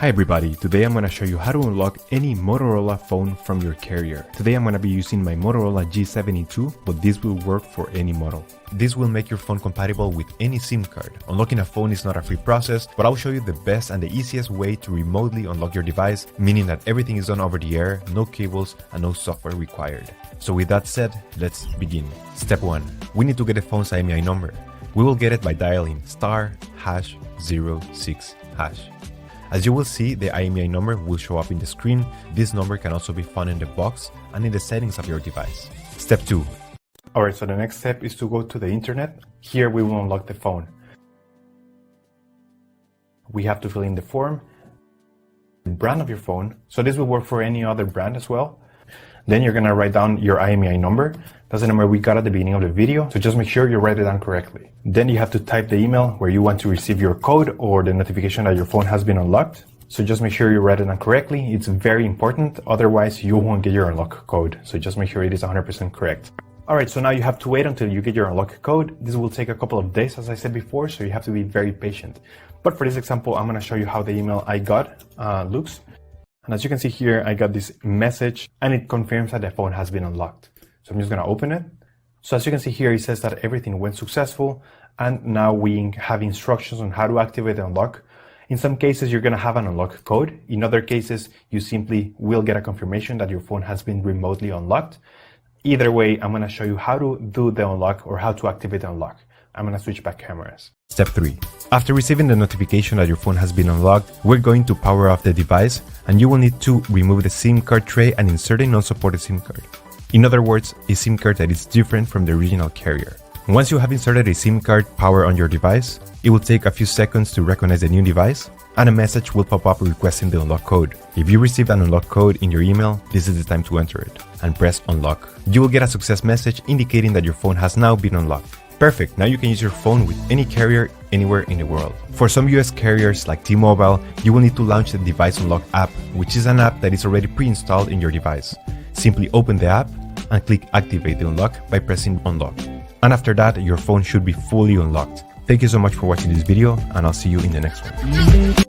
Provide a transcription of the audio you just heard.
Hi everybody, today I'm going to show you how to unlock any Motorola phone from your carrier. Today I'm going to be using my Motorola G72, but this will work for any model. This will make your phone compatible with any SIM card. Unlocking a phone is not a free process, but I'll show you the best and the easiest way to remotely unlock your device, meaning that everything is done over the air, no cables, and no software required. So with that said, let's begin. Step 1. We need to get the phone's IMEI number. We will get it by dialing *#06#. As you will see, the IMEI number will show up in the screen. This number can also be found in the box and in the settings of your device. Step 2. Alright, so the next step is to go to the internet. Here we will unlock the phone. We have to fill in the form, the brand of your phone. So this will work for any other brand as well. Then you're gonna write down your IMEI number. That's the number we got at the beginning of the video, so just make sure you write it down correctly. Then you have to type the email where you want to receive your code or the notification that your phone has been unlocked. So just make sure you write it down correctly. It's very important, otherwise you won't get your unlock code. So just make sure it is 100% correct. Alright, so now you have to wait until you get your unlock code. This will take a couple of days, as I said before, so you have to be very patient. But for this example, I'm gonna show you how the email I got looks. And as you can see here, I got this message and it confirms that the phone has been unlocked. So I'm just going to open it. So as you can see here, it says that everything went successful. And now we have instructions on how to activate the unlock. In some cases, you're going to have an unlock code. In other cases, you simply will get a confirmation that your phone has been remotely unlocked. Either way, I'm going to show you how to do the unlock or how to activate the unlock. I'm going to switch back cameras. Step 3. After receiving the notification that your phone has been unlocked, we're going to power off the device and you will need to remove the SIM card tray and insert a non-supported SIM card. In other words, a SIM card that is different from the original carrier. Once you have inserted a SIM card power on your device, it will take a few seconds to recognize the new device and a message will pop up requesting the unlock code. If you received an unlock code in your email, this is the time to enter it and press unlock. You will get a success message indicating that your phone has now been unlocked. Perfect, now you can use your phone with any carrier anywhere in the world. For some US carriers like T-Mobile, you will need to launch the Device Unlock app, which is an app that is already pre-installed in your device. Simply open the app and click Activate the Unlock by pressing Unlock. And after that, your phone should be fully unlocked. Thank you so much for watching this video and I'll see you in the next one.